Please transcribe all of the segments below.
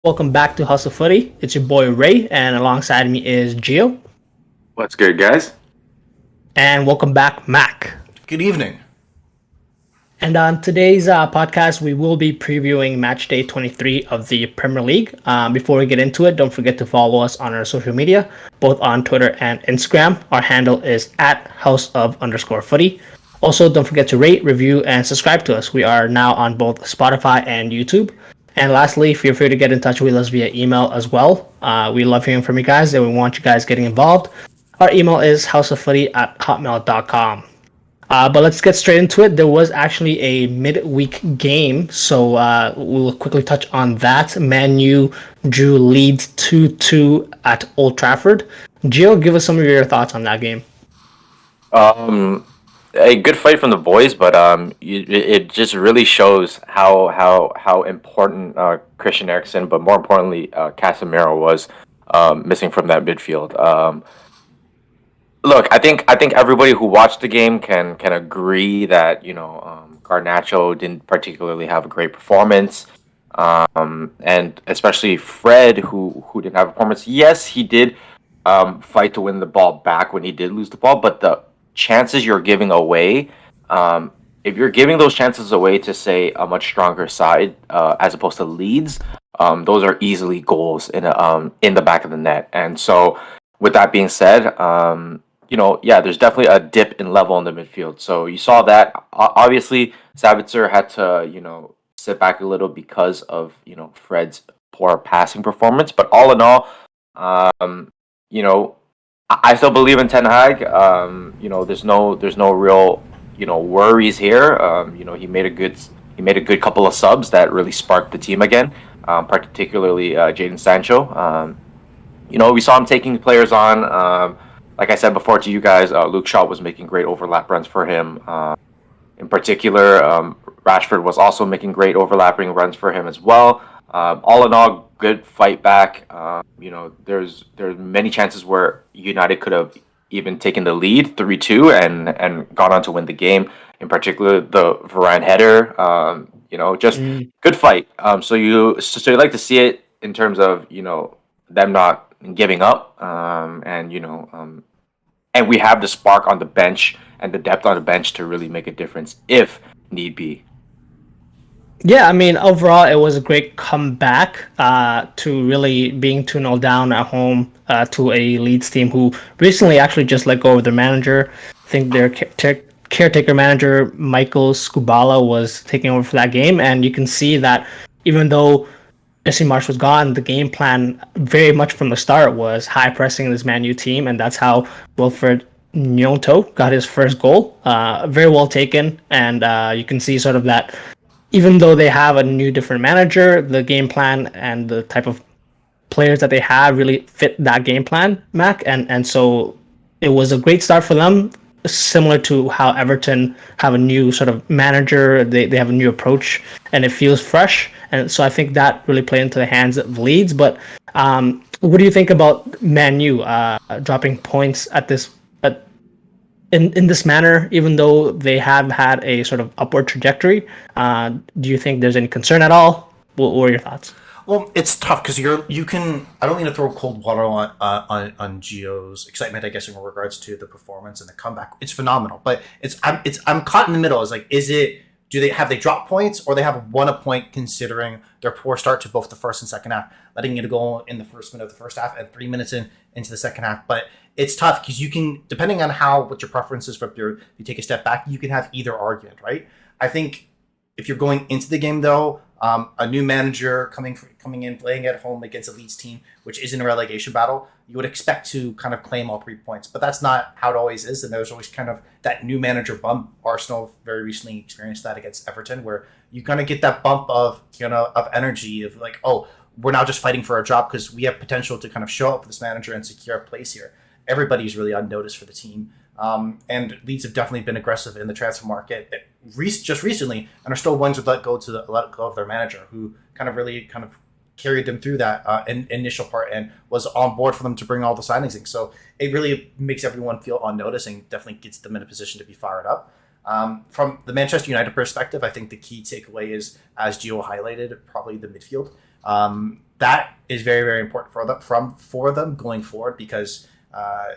Welcome back to Hustle Footy. It's your boy Ray, and alongside me is Gio. What's good, guys? And welcome back, Mac. Good evening. And on today's podcast, we will be previewing match day 23 of the Premier League. Before we get into it, don't forget to follow us on our social media, both on Twitter and Instagram. Our handle is at house_of_footy. Also, don't forget to rate, review, and subscribe to us. We are now on both Spotify and YouTube. And lastly, feel free to get in touch with us via email as well. We love hearing from you guys, and we want you guys getting involved. Our email is houseoffooty@hotmail.com. But let's get straight into it. There was actually a midweek game, so we'll quickly touch on that. Man U drew Leeds 2-2 at Old Trafford. Gio, give us some of your thoughts on that game. A good fight from the boys, but it just really shows how important Christian Eriksen, but more importantly, Casemiro was missing from that midfield. Look, I think everybody who watched the game can agree that Garnacho didn't particularly have a great performance, and especially Fred who didn't have a performance. Yes, he did fight to win the ball back when he did lose the ball, but the chances you're giving away, if you're giving those chances away to say a much stronger side as opposed to Leeds, those are easily goals in the back of the net. And so, with that being said, there's definitely a dip in level in the midfield. So you saw that. Obviously, Sabitzer had to sit back a little because of Fred's poor passing performance. But all in all, you know, I still believe in Ten Hag. There's no real worries here. He made a good couple of subs that really sparked the team again. Particularly Jadon Sancho. We saw him taking players on. Like I said before to you guys, Luke Shaw was making great overlap runs for him. In particular, Rashford was also making great overlapping runs for him as well. All in all, good fight back. There's many chances where United could have even taken the lead 3-2 and gone on to win the game. In particular, the Varane header. Just good fight. So you like to see it in terms of them not giving up, and we have the spark on the bench and the depth on the bench to really make a difference if need be. Yeah, I mean, overall, it was a great comeback to really being 2-0 down at home to a Leeds team who recently actually just let go of their manager. I think their caretaker manager, Michael Skubala, was taking over for that game. And you can see that even though Jesse Marsh was gone, the game plan very much from the start was high pressing this Man U team. And that's how Wilfred Nyonto got his first goal. Very well taken. And you can see sort of that even though they have a new different manager, the game plan and the type of players that they have really fit that game plan, Mac. And so it was a great start for them, similar to how Everton have a new sort of manager. They have a new approach and it feels fresh. And so I think that really played into the hands of Leeds. But what do you think about Man U dropping points at this in this manner, even though they have had a sort of upward trajectory? Do you think there's any concern at all? What are your thoughts? Well, it's tough because you can. I don't mean to throw cold water on Gio's excitement. I guess in regards to the performance and the comeback, it's phenomenal. But I'm caught in the middle. It's like, do they drop points or they have won a point considering their poor start to both the first and second half, letting it go in the first minute of the first half and 3 minutes into the second half. But it's tough because you can, depending on what your preference is if you take a step back, you can have either argument, right? I think if you're going into the game though, a new manager coming in, playing at home against a Leeds team, which is in a relegation battle, you would expect to kind of claim all 3 points. But that's not how it always is, and there's always kind of that new manager bump. Arsenal very recently experienced that against Everton, where you kind of get that bump of energy of like, oh, we're now just fighting for our job because we have potential to kind of show up for this manager and secure a place here. Everybody's really on notice for the team. And Leeds have definitely been aggressive in the transfer market just recently, and are still ones to let go of their manager, who kind of carried them through that initial part and was on board for them to bring all the signings in. So it really makes everyone feel on notice and definitely gets them in a position to be fired up. From the Manchester United perspective, I think the key takeaway is, as Gio highlighted, probably the midfield. That is very, very important for them going forward because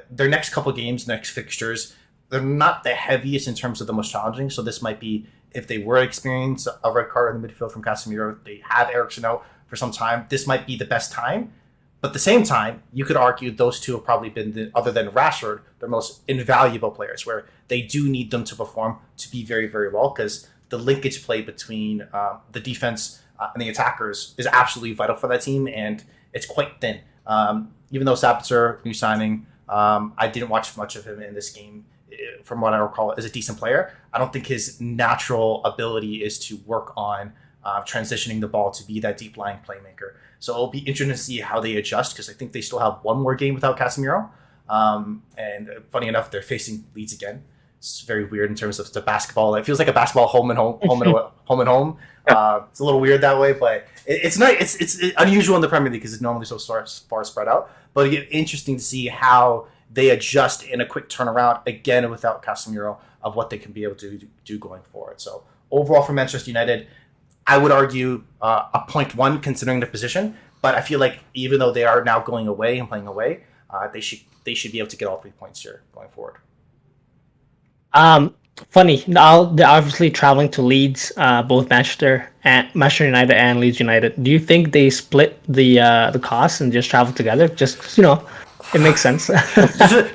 their next couple games, next fixtures, they're not the heaviest in terms of the most challenging. So this might be if they were to experience a red card in the midfield from Casemiro, they have Eriksen out for some time. This might be the best time. But at the same time, you could argue those two have probably been, other than Rashford, their most invaluable players, where they do need them to perform to be very, very well because the linkage play between the defense and the attackers is absolutely vital for that team, and it's quite thin. Even though Sabitzer, new signing, I didn't watch much of him in this game. From what I recall, is a decent player. I don't think his natural ability is to work on transitioning the ball to be that deep lying playmaker. So it'll be interesting to see how they adjust because I think they still have one more game without Casemiro. And funny enough, they're facing Leeds again. It's very weird in terms of the basketball. It feels like a basketball home and home. It's a little weird that way, but it's nice. It's unusual in the Premier League because it's normally so far spread out. But it's interesting to see how they adjust in a quick turnaround again without Casemiro of what they can be able to do going forward. So overall for Manchester United, I would argue a 0.1 considering the position, but I feel like even though they are now going away and playing away, they should be able to get all 3 points here going forward. Funny. Now they're obviously traveling to Leeds, both Manchester United and Leeds United. Do you think they split the costs and just travel together? Just 'cause, it makes sense.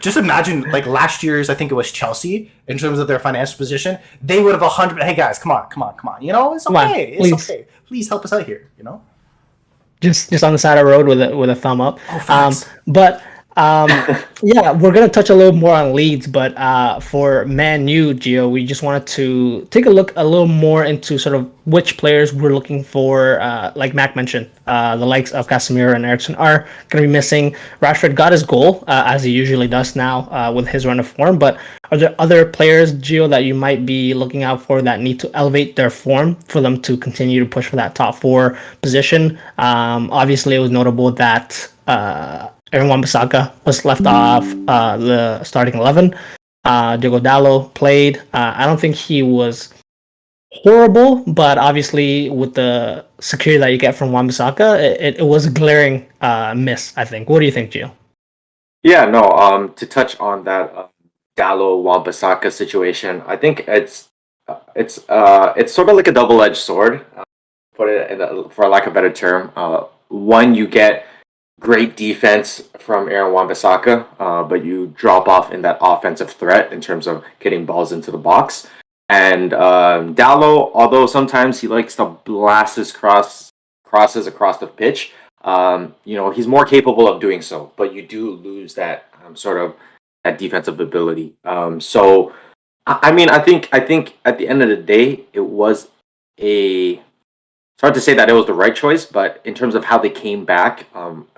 just imagine like last year's, I think it was Chelsea in terms of their financial position. They would have 100. Hey guys, come on. It's okay. It's okay. Please help us out here. Just on the side of the road with a thumb up. Oh, facts. But yeah, we're gonna touch a little more on Leeds, but for Man U, Gio, we just wanted to take a look a little more into sort of which players we're looking for. Like Mac mentioned, the likes of Casemiro and Eriksen are gonna be missing. Rashford got his goal as he usually does now with his run of form, but are there other players, Gio, that you might be looking out for that need to elevate their form for them to continue to push for that top 4 position? Obviously, it was notable that Aaron Wan-Bissaka was left off the starting 11. Diogo Dalot played. I don't think he was horrible, but obviously with the security that you get from Wan-Bissaka, it was a glaring miss, I think. What do you think, Gio? Yeah, no. To touch on that Dalot Wan-Bissaka situation, I think it's sort of like a double-edged sword. Put it for lack of a better term. One, you get great defense from Aaron Wan-Bissaka, but you drop off in that offensive threat in terms of getting balls into the box. And Dalot, although sometimes he likes to blast his crosses across the pitch, he's more capable of doing so. But you do lose that sort of that defensive ability. So, I think at the end of the day, it was It's hard to say that it was the right choice, but in terms of how they came back,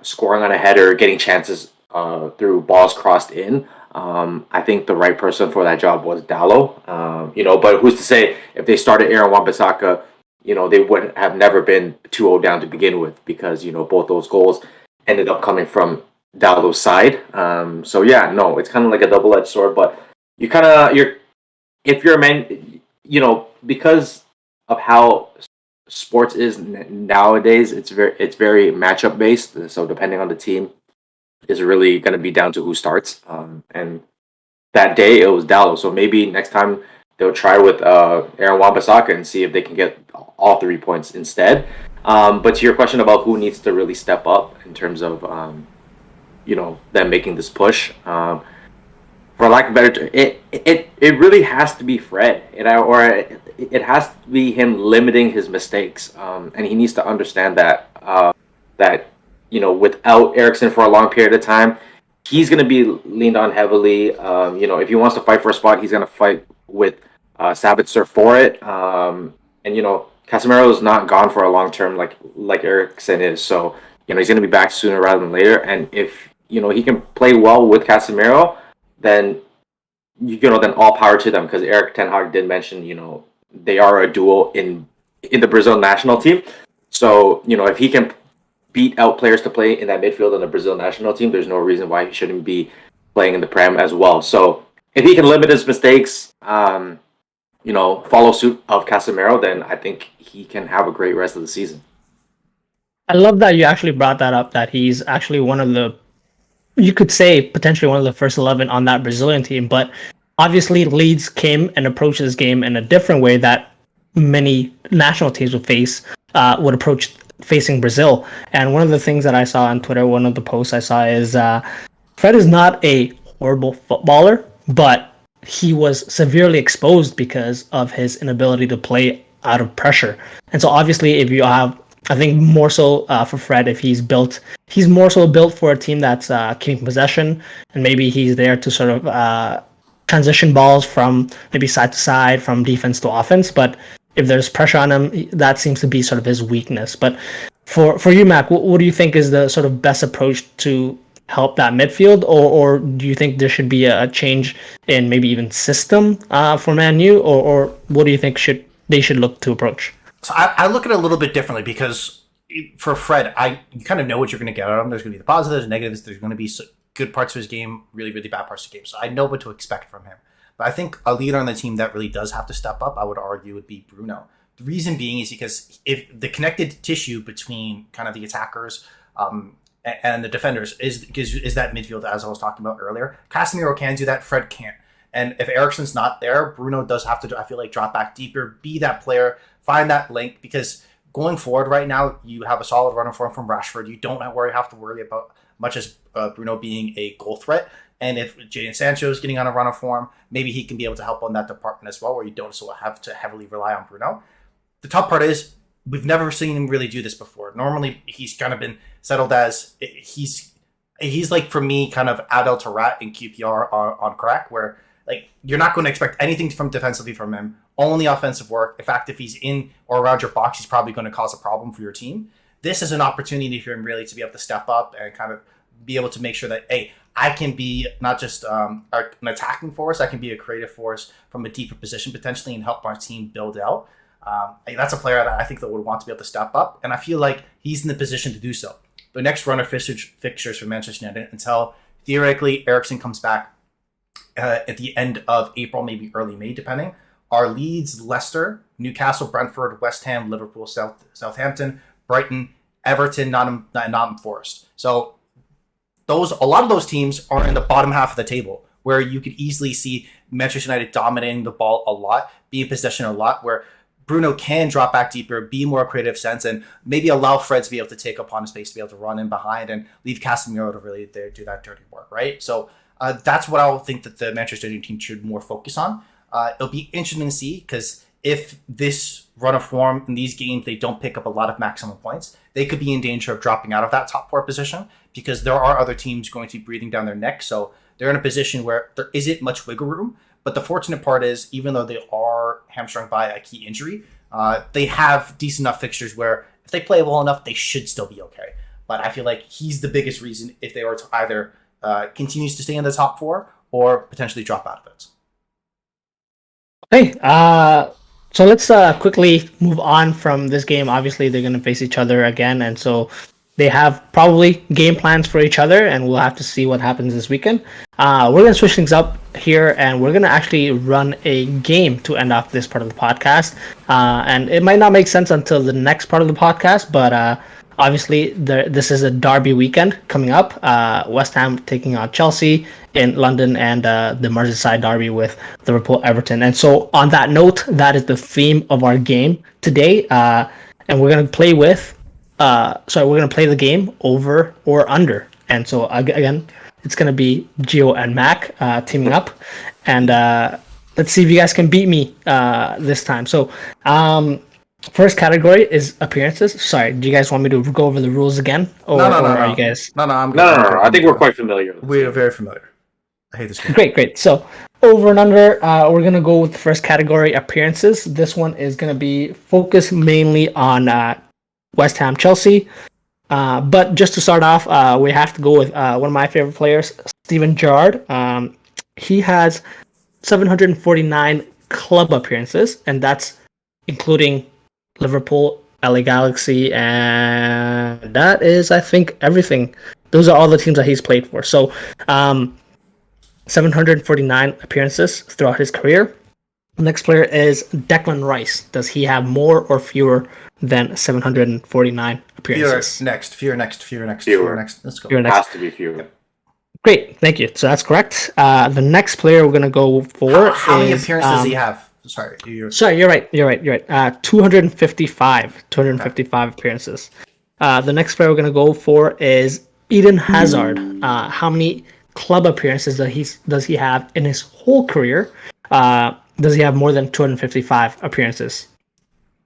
scoring on a header, getting chances through balls crossed in, I think the right person for that job was Dalot. But who's to say if they started Aaron Wan-Bissaka, they would have never been 2-0 down to begin with because, both those goals ended up coming from Dalot's side. So yeah, no, it's kind of like a double-edged sword, but if you're a man, because of how sports is nowadays, it's very matchup based. So depending on the team, is really going to be down to who starts. And that day it was Dalot. So maybe next time they'll try with Aaron Wan-Bissaka and see if they can get all 3 points instead. But to your question about who needs to really step up in terms of them making this push. For lack of better, it really has to be Fred, it has to be him limiting his mistakes, and he needs to understand that without Eriksen for a long period of time, he's going to be leaned on heavily. If he wants to fight for a spot, he's going to fight with Sabitzer for it, and Casemiro is not gone for a long term like Eriksen is, so he's going to be back sooner rather than later, and if he can play well with Casemiro, then then all power to them, because Erik ten Hag did mention they are a duo in the Brazil national team. So if he can beat out players to play in that midfield in the Brazil national team, there's no reason why he shouldn't be playing in the Prem as well. So if he can limit his mistakes, follow suit of Casemiro, then I think he can have a great rest of the season. I love that you actually brought that up, that he's actually one of the, you could say potentially one of the first 11 on that Brazilian team, but obviously Leeds came and approached this game in a different way that many national teams would approach facing Brazil. And one of the things that I saw on Twitter, one of the posts I saw is Fred is not a horrible footballer, but he was severely exposed because of his inability to play out of pressure. And so obviously if you have, I think more so for Fred, if he's more so built for a team that's keeping possession, and maybe he's there to sort of transition balls from maybe side to side, from defense to offense. But if there's pressure on him, that seems to be sort of his weakness. But for you, Mac, what do you think is the sort of best approach to help that midfield, or do you think there should be a change in maybe even system for Man U, or what do you think they should look to approach? So I look at it a little bit differently because for Fred, you kind of know what you're going to get out of him. There's going to be the positives, negatives. There's going to be good parts of his game, really, really bad parts of the game. So I know what to expect from him. But I think a leader on the team that really does have to step up, I would argue, would be Bruno. The reason being is because if the connected tissue between kind of the attackers and the defenders is that midfield, as I was talking about earlier. Casemiro can do that, Fred can't. And if Eriksen's not there, Bruno does have to, I feel like, drop back deeper, be that player, find that link, because going forward right now, you have a solid runner form from Rashford. You don't have to worry about much as Bruno being a goal threat. And if Jadon Sancho is getting on a run of form, maybe he can be able to help on that department as well, where you don't so have to heavily rely on Bruno. The tough part is we've never seen him really do this before. Normally, he's kind of been settled as he's like, for me, kind of Adel Tarat in QPR on crack, where like you're not going to expect anything from defensively from him, only offensive work. In fact, if he's in or around your box, he's probably going to cause a problem for your team. This is an opportunity for him really to be able to step up and kind of be able to make sure that, hey, I can be not just an attacking force, I can be a creative force from a deeper position potentially and help my team build out. That's a player that I think that would want to be able to step up, and I feel like he's in the position to do so. The next run of fixtures for Manchester United until theoretically Eriksen comes back at the end of April, maybe early May, depending, are Leeds, Leicester, Newcastle, Brentford, West Ham, Liverpool, Southampton, Brighton, Everton, Nottingham Forest. So a lot of those teams are in the bottom half of the table, where you could easily see Manchester United dominating the ball a lot, be in possession a lot, where Bruno can drop back deeper, be more creative sense, and maybe allow Fred to be able to take upon space, to be able to run in behind and leave Casemiro to really do that dirty work, right? So that's what I would think that the Manchester United team should more focus on. It'll be interesting to see, because if this run of form in these games, they don't pick up a lot of maximum points, they could be in danger of dropping out of that top 4 position, because there are other teams going to be breathing down their neck. So they're in a position where there isn't much wiggle room. But the fortunate part is, even though they are hamstrung by a key injury, they have decent enough fixtures where if they play well enough, they should still be okay. But I feel like he's the biggest reason if they were to either continues to stay in the top 4 or potentially drop out of it. Okay, so let's quickly move on from this game. Obviously, they're going to face each other again, and so they have probably game plans for each other, and we'll have to see what happens this weekend. We're going to switch things up here, and we're going to actually run a game to end off this part of the podcast. And it might not make sense until the next part of the podcast, but obviously this is a derby weekend coming up. West Ham taking on Chelsea in London, and the Merseyside derby with Liverpool, Everton. And so on that note, that is the theme of our game today. And we're going to play the game over or under. And so again, it's going to be Gio and Mac teaming up. And let's see if you guys can beat me this time. So first category is appearances. Sorry, do you guys want me to go over the rules again? No. Are you guys... No, I'm good. No. I think we're quite familiar. We are very familiar. I hate this game. Great. So over and under, we're going to go with the first category, appearances. This one is going to be focused mainly on West Ham, Chelsea. But just to start off, we have to go with one of my favorite players, Steven Gerrard. He has 749 club appearances, and that's including Liverpool, LA Galaxy, and that is, I think, everything. Those are all the teams that he's played for. So 749 appearances throughout his career. Next player is Declan Rice. Does he have more or fewer than 749 appearances? Fewer next. Let's go. Fewer It next. has to be fewer. Great, thank you. So that's correct. The next player we're gonna go for How many is, appearances does he have? Sorry, Sorry, you're right. 255 appearances. The next player we're gonna go for is Eden Hazard. How many club appearances does he have in his whole career? Does he have more than 255 appearances?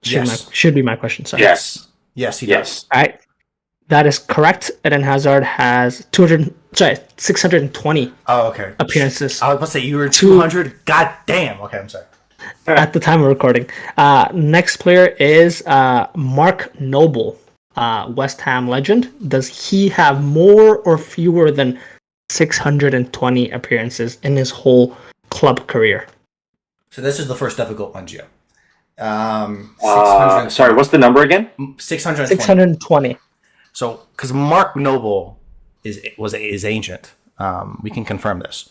Yes. Should be my question. Sorry. Yes. Yes, he Yes. does. All right. That is correct. Eden Hazard has 620 Oh, okay. appearances I was about to say you were 200. God damn. Okay, I'm sorry. at the time of recording. Next player is Mark Noble, West Ham legend. Does he have more or fewer than 620 appearances in his whole club career? So this is the first difficult one, Gio. Sorry, what's the number again? 620. 620. So, because Mark Noble is ancient, we can confirm this.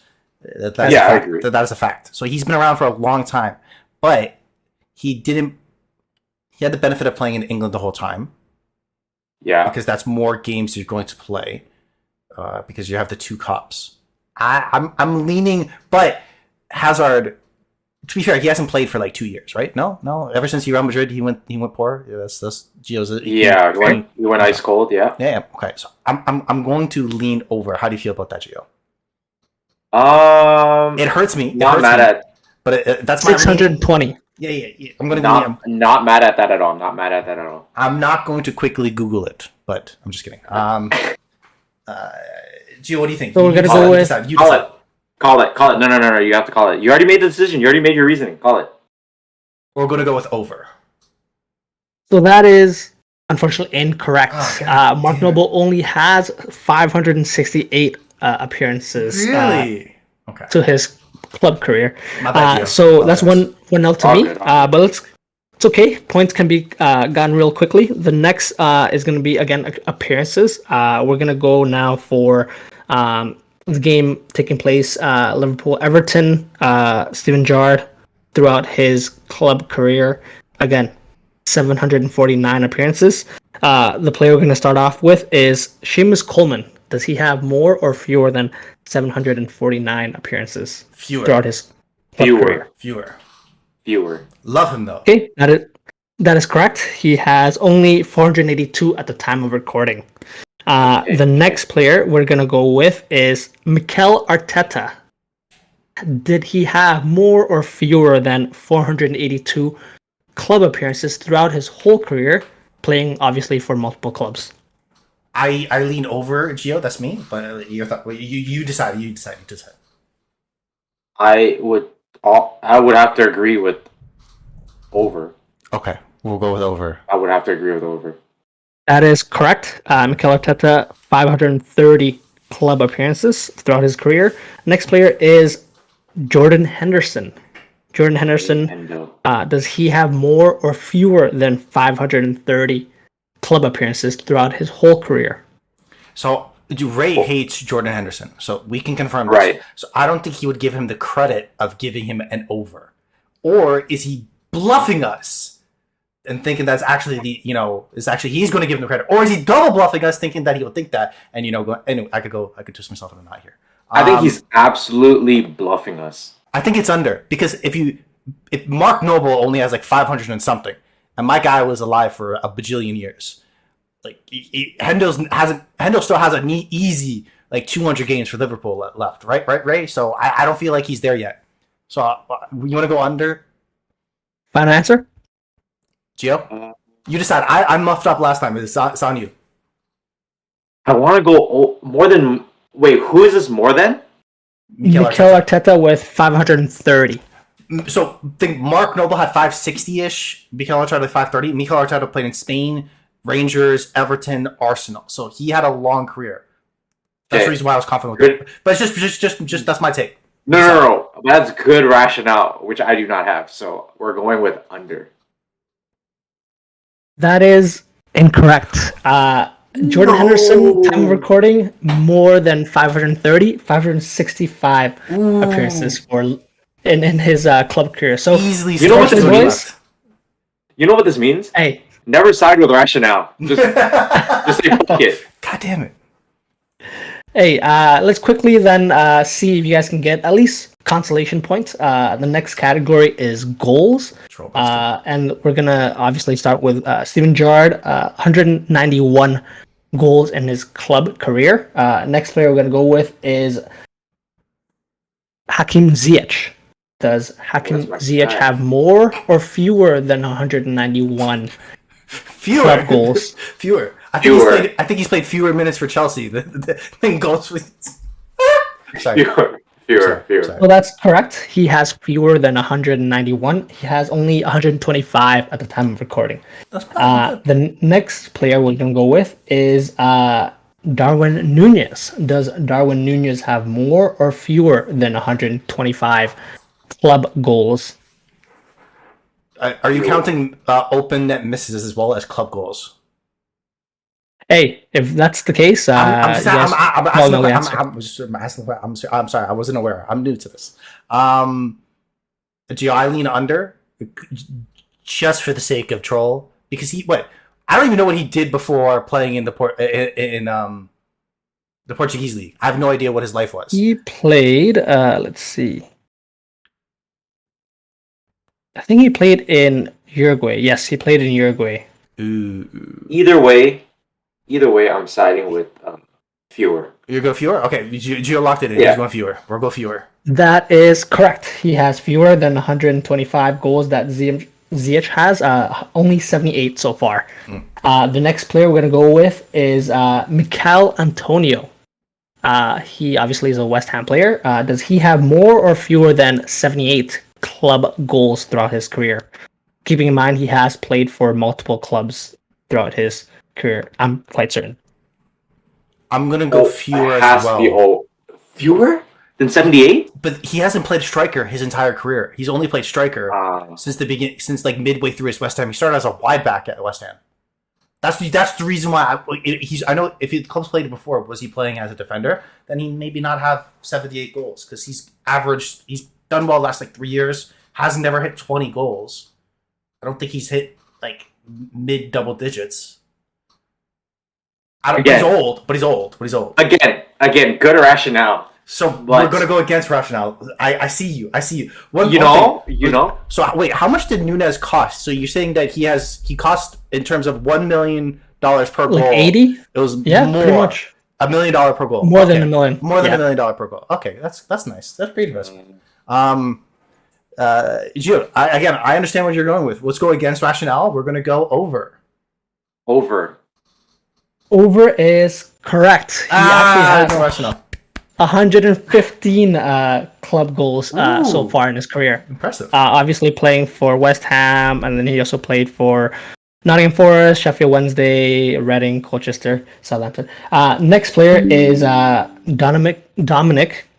That's I a fact. agree. That is a fact. So he's been around for a long time, but he had the benefit of playing in England the whole time. Yeah. Because that's more games you're going to play, because you have the two cups. I'm leaning, but Hazard. To be fair, he hasn't played for like 2 years, right? No. Ever since Real Madrid, he went poor. Yeah, that's Gio's. Yeah, he went ice cold. Yeah. Yeah. Okay. So I'm going to lean over. How do you feel about that, Gio? It hurts me. Not mad at. But that's my 620. Yeah. I'm going to Not mad at that at all. Not mad at that at all. I'm not going to quickly Google it, but I'm just kidding. Gio, what do you think? So we're gonna go with. You decide. Call it. No. You have to call it. You already made the decision. You already made your reasoning. Call it. We're going to go with over. So that is unfortunately incorrect. Oh, Mark Noble only has 568 appearances Okay. to his club career. My bad, Gio. So that's one out to All me. good. But it's okay. Points can be gotten real quickly. The next is going to be again appearances. We're going to go now for the game taking place Liverpool Everton. Steven Gerrard throughout his club career, again 749 appearances. The player we're going to start off with is Seamus Coleman. Does he have more or fewer than 749 appearances throughout his club career? Fewer. Love him though. Okay, that is correct. He has only 482 at the time of recording. The next player we're going to go with is Mikel Arteta. Did he have more or fewer than 482 club appearances throughout his whole career, playing obviously for multiple clubs? I lean over, Gio. That's me. But you decide. You decide. I would have to agree with over. Okay, we'll go with over. I would have to agree with over. That is correct. Mikel Arteta, 530 club appearances throughout his career. Next player is Jordan Henderson. Jordan Henderson, does he have more or fewer than 530 club appearances throughout his whole career? So Ray hates Jordan Henderson, so we can confirm this. Right. So I don't think he would give him the credit of giving him an over. Or is he bluffing us and thinking that's actually he's going to give him the credit? Or is he double bluffing us, thinking that he would think that? And anyway, I could twist myself in a knot here. I think he's absolutely bluffing us. I think it's under, because if Mark Noble only has like 500 and something, and my guy was alive for a bajillion years, like Hendel still has an easy like 200 games for Liverpool left, right, Ray? So I don't feel like he's there yet. So you want to go under? Final answer? Gio? You decide. I muffed up last time. It's on you. I want to go more than... Wait, who is this more than? Mikel Arteta with 530. So think Mark Noble had 560-ish. Mikel Arteta had 530. Mikel Arteta played in Spain, Rangers, Everton, Arsenal. So he had a long career. That's the reason why I was confident with it. But it's just that's my take. No. That's good rationale, which I do not have. So we're going with under. That is incorrect. Jordan Henderson, time of recording, more than 565 appearances for in his club career. So Easily. You know what this Boys? means? You know what this means? hey, Never side with rationale. Just say fuck it. God damn it. Hey, let's quickly then see if you guys can get at least consolation points. The next category is goals. And we're going to obviously start with Steven Gerrard, 191 goals in his club career. Next player we're going to go with is Hakim Ziyech. Does Hakim Ziyech have more or fewer than 191 club goals? Fewer. I think he's played fewer minutes for Chelsea than goals for. Sorry. Fewer. Well, that's correct. He has fewer than 191. He has only 125 at the time of recording. The next player we're going to go with is Darwin Nunez. Does Darwin Nunez have more or fewer than 125 club goals? Are you counting open net misses as well as club goals? Hey, if that's the case, I'm sorry. answer. I wasn't aware. I'm new to this. Do I lean under just for the sake of troll? Because I don't even know what he did before playing in the Portuguese league. I have no idea what his life was. He played. Let's see. I think he played in Uruguay. Yes, he played in Uruguay. Ooh. Either way, I'm siding with fewer. You go fewer? Okay, Gio locked it in. Yeah. He's going fewer. We'll go fewer. That is correct. He has fewer than 125 goals that Ziyech has. Only 78 so far. The next player we're going to go with is Mikel Antonio. He obviously is a West Ham player. Does he have more or fewer than 78 club goals throughout his career? Keeping in mind he has played for multiple clubs throughout his career. I'm quite certain. I'm gonna go fewer as well. Fewer than 78? But he hasn't played striker his entire career. He's only played striker since the beginning, since like midway through his West Ham. He started as a wide back at West Ham. That's the reason why I know if the club's played before, was he playing as a defender? Then he maybe not have 78 goals because he's done well the last like 3 years. Has never hit 20 goals. I don't think he's hit like mid double digits. He's old. Again, good rationale. So we're gonna go against rationale. I see you. You know. So wait, how much did Nunez cost? So you're saying that he cost in terms of $1 million per goal? Like 80? It was more, pretty much $1 million per goal. More than $1 million. More than $1 million per goal. Okay, that's nice. That's pretty impressive. Gio, I understand what you're going with. Let's go against rationale. We're gonna go over. Over is correct. He actually has 115 club goals so far in his career. Impressive. Obviously playing for West Ham, and then he also played for Nottingham Forest, Sheffield Wednesday, Reading, Colchester, Southampton. Next player is Dominic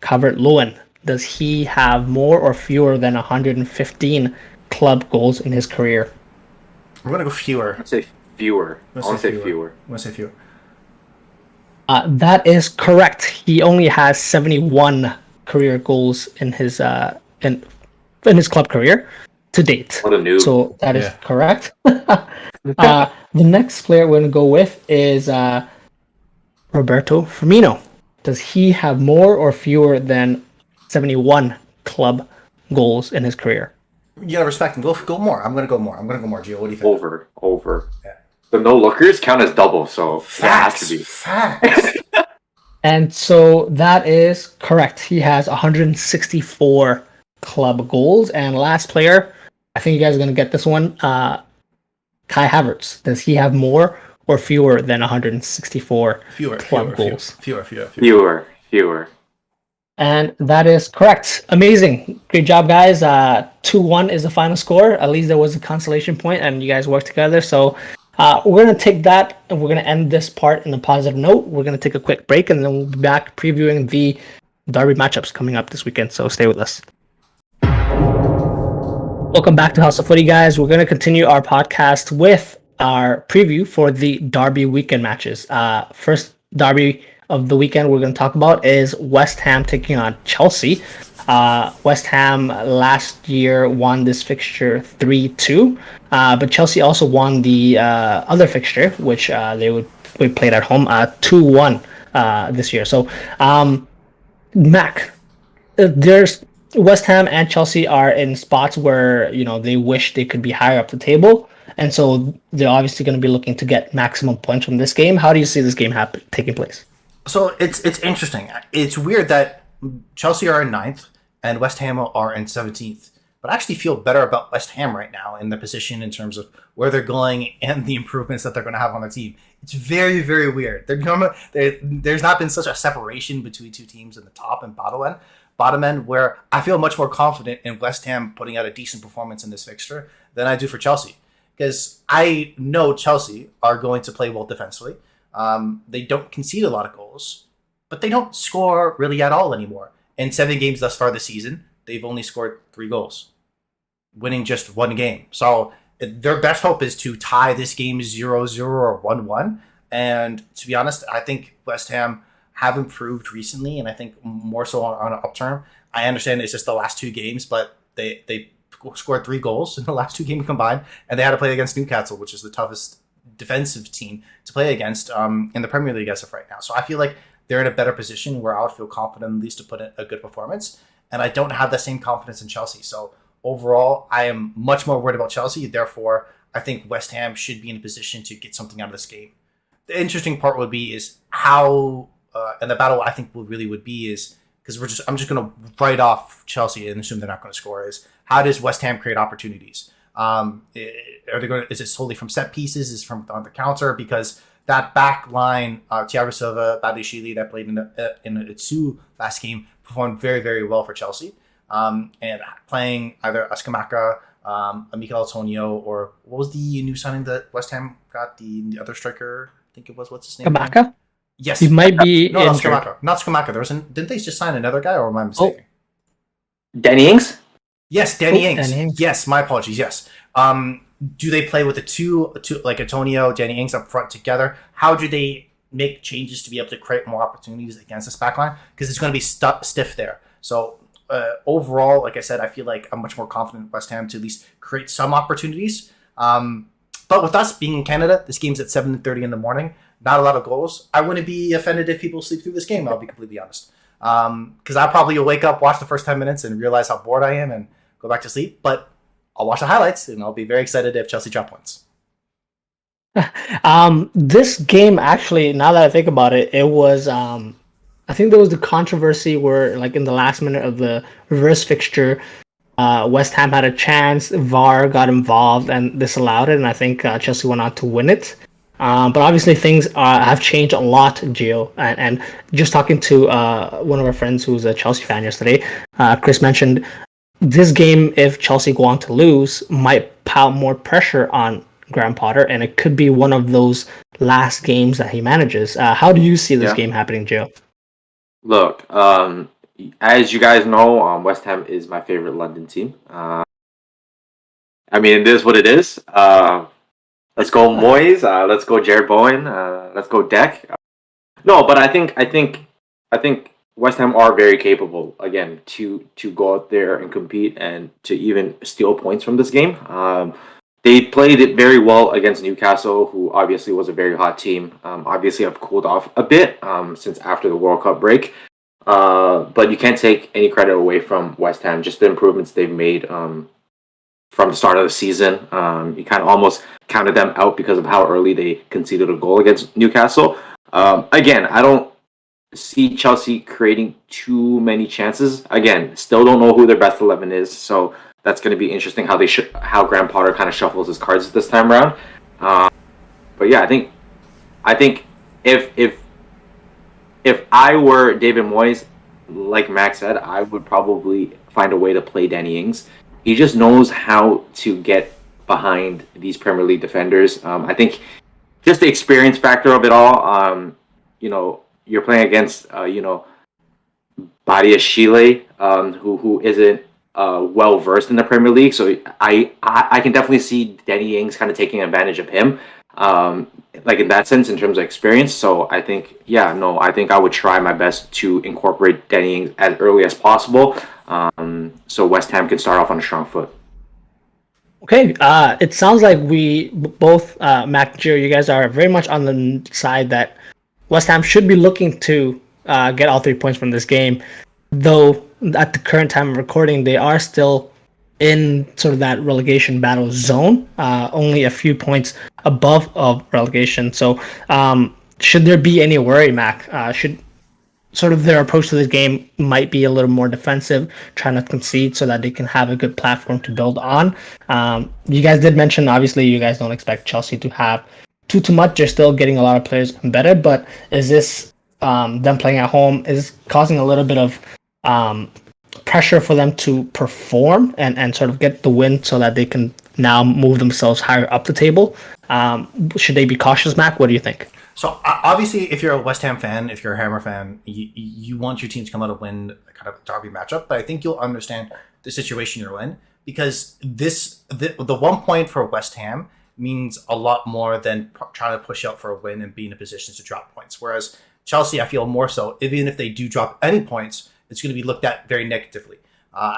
Calvert-Lewin. Does he have more or fewer than 115 club goals in his career? We're going to go fewer. I want to say fewer. That is correct. He only has 71 career goals in his in his club career to date. What a noob. So that is correct. The next player we're going to go with is Roberto Firmino. Does he have more or fewer than 71 club goals in his career? You gotta respect him. Go more. I'm gonna go more. Gio, what do you think? Over. Yeah. The no lookers count as double, so facts. And so that is correct. He has 164 club goals. And last player, I think you guys are gonna get this one. Kai Havertz. Does he have more or fewer than 164 club goals? Fewer. And that is correct. Amazing. Great job, guys. 2-1 is the final score. At least there was a consolation point, and you guys worked together. So we're going to take that, and we're going to end this part in a positive note. We're going to take a quick break, and then we'll be back previewing the derby matchups coming up this weekend. So stay with us. Welcome back to House of Footy, guys. We're going to continue our podcast with our preview for the derby weekend matches. First derby of the weekend we're going to talk about is West Ham taking on Chelsea. West Ham last year won this fixture 3-2, but Chelsea also won the other fixture, which we played at home 2-1 this year. So, Mac, there's West Ham and Chelsea are in spots where they wish they could be higher up the table, and so they're obviously going to be looking to get maximum points from this game. How do you see this game taking place? So it's interesting. It's weird that Chelsea are in 9th and West Ham are in 17th. But I actually feel better about West Ham right now in the position in terms of where they're going and the improvements that they're going to have on the team. It's very, very weird. There's not been such a separation between two teams in the top and bottom end, where I feel much more confident in West Ham putting out a decent performance in this fixture than I do for Chelsea. Because I know Chelsea are going to play well defensively. They don't concede a lot of goals, but they don't score really at all anymore. In 7 games thus far this season, they've only scored 3 goals, winning just 1 game. So their best hope is to tie this game 0-0 or 1-1. And to be honest, I think West Ham have improved recently, and I think more so on an upturn. I understand it's just the last 2 games, but they scored 3 goals in the last 2 games combined, and they had to play against Newcastle, which is the toughest defensive team to play against in the Premier League as of right now. So I feel like they're in a better position where I would feel confident at least to put in a good performance. And I don't have the same confidence in Chelsea. So overall, I am much more worried about Chelsea. Therefore, I think West Ham should be in a position to get something out of this game. The interesting part would be is how, and the battle I think would be is, because I'm just going to write off Chelsea and assume they're not going to score, is how does West Ham create opportunities? Is it solely from set pieces? Is it from on the counter? Because that back line, Thiago Silva, Badiashile, that played in Itsu last game, performed very, very well for Chelsea. And playing either Escamaca, Mikel Antonio, or what was the new signing that West Ham got? The other striker, I think it was, what's his name? Scamacca? Yes. He might be no, injured. Not Scamacca. Didn't they just sign another guy, or am I mistaken? Danny Ings? Yes, Danny Ings. Danny Ings. Yes, my apologies. Yes. Do they play with the two like Antonio, Danny Ings up front together? How do they make changes to be able to create more opportunities against this backline? Because it's going to be stiff there. So overall, like I said, I feel like I'm much more confident in West Ham to at least create some opportunities. But with us being in Canada, this game's at 7:30 in the morning. Not a lot of goals. I wouldn't be offended if people sleep through this game. I'll be completely honest. Because I probably will wake up, watch the first 10 minutes, and realize how bored I am and go back to sleep. But I'll watch the highlights, and I'll be very excited if Chelsea drop points. This game, actually, now that I think about it, it was, I think there was the controversy where, like, in the last minute of the reverse fixture, West Ham had a chance, VAR got involved and disallowed it, and I think Chelsea went on to win it. But obviously things have changed a lot, Gio. And just talking to one of our friends who's a Chelsea fan yesterday, Chris mentioned this game, if Chelsea go on to lose, might pile more pressure on Graham Potter, and it could be one of those last games that he manages. How do you see this game happening, Gio? Look, as you guys know, West Ham is my favorite London team. I mean, it is what it is. Let's go Moyes. Let's go Jared Bowen. Let's go Deck. No, but I think West Ham are very capable again to go out there and compete and to even steal points from this game. They played it very well against Newcastle, who obviously was a very hot team. Obviously, have cooled off a bit since after the World Cup break. But you can't take any credit away from West Ham. Just the improvements they've made from the start of the season. You kind of almost counted them out because of how early they conceded a goal against Newcastle. Again, I don't see Chelsea creating too many chances. Again, still don't know who their best 11 is, so that's going to be interesting how Graham Potter kind of shuffles his cards this time around. But yeah, I think if I were David Moyes, like Max said, I would probably find a way to play Danny Ings. He just knows how to get behind these Premier League defenders. I think just the experience factor of it all. You're playing against Badiashile, who isn't well versed in the Premier League. So I can definitely see Danny Ings kind of taking advantage of him, like in that sense in terms of experience. So I think I think I would try my best to incorporate Danny Ings as early as possible. So West Ham can start off on a strong foot. Okay, it sounds like we both, Mac and Gio, you guys are very much on the side that West Ham should be looking to get all 3 points from this game. Though at the current time of recording, they are still in sort of that relegation battle zone, only a few points above of relegation. So, should there be any worry, Mac? Should sort of their approach to this game might be a little more defensive, trying to concede so that they can have a good platform to build on. You guys did mention, obviously, you guys don't expect Chelsea to have too much. They're still getting a lot of players embedded, but is this them playing at home is causing a little bit of pressure for them to perform and sort of get the win so that they can now move themselves higher up the table? Should they be cautious, Mac? What do you think? So obviously, if you're a West Ham fan, if you're a Hammer fan, you want your team to come out and win a kind of derby matchup. But I think you'll understand the situation you're in, because the 1 point for West Ham means a lot more than trying to push out for a win and be in a position to drop points. Whereas Chelsea, I feel more so, even if they do drop any points, it's going to be looked at very negatively.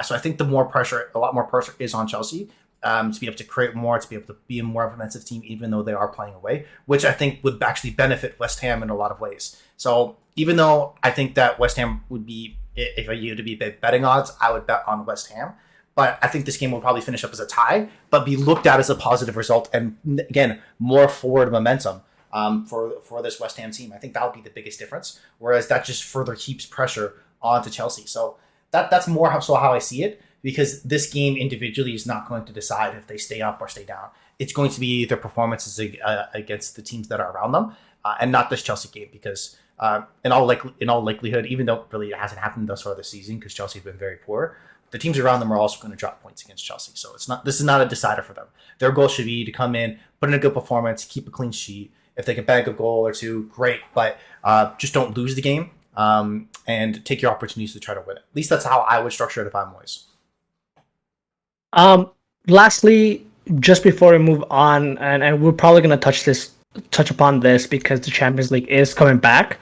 So I think a lot more pressure is on Chelsea. To be able to create more, to be able to be a more offensive team, even though they are playing away, which I think would actually benefit West Ham in a lot of ways. So even though I think that West Ham would be, if I had to be betting odds, I would bet on West Ham. But I think this game will probably finish up as a tie, but be looked at as a positive result, and again, more forward momentum for this West Ham team. I think that'll be the biggest difference. Whereas that just further heaps pressure onto Chelsea. So that's more how I see it. Because this game individually is not going to decide if they stay up or stay down. It's going to be their performances against the teams that are around them, and not this Chelsea game. Because in all likelihood, even though really it hasn't happened thus far this season, because Chelsea have been very poor, the teams around them are also going to drop points against Chelsea. So this is not a decider for them. Their goal should be to come in, put in a good performance, keep a clean sheet. If they can bag a goal or two, great. But just don't lose the game, and take your opportunities to try to win it. At least that's how I would structure it if I'm Moyes. Lastly, just before we move on, and we're probably going to touch upon this because the Champions League is coming back.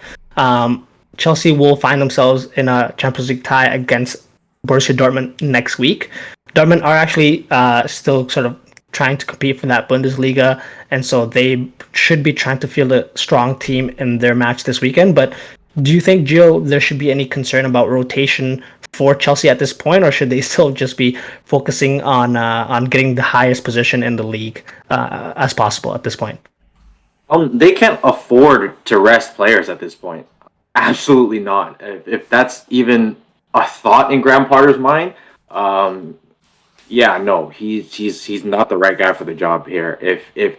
Chelsea will find themselves in a Champions League tie against Borussia Dortmund next week. Dortmund are actually still sort of trying to compete for that Bundesliga, and so they should be trying to field a strong team in their match this weekend. But do you think, Gio, there should be any concern about rotation for Chelsea at this point, or should they still just be focusing on getting the highest position in the league as possible at this point? They can't afford to rest players at this point. Absolutely not. If that's even a thought in Graham Potter's mind, yeah, no, he's not the right guy for the job here. If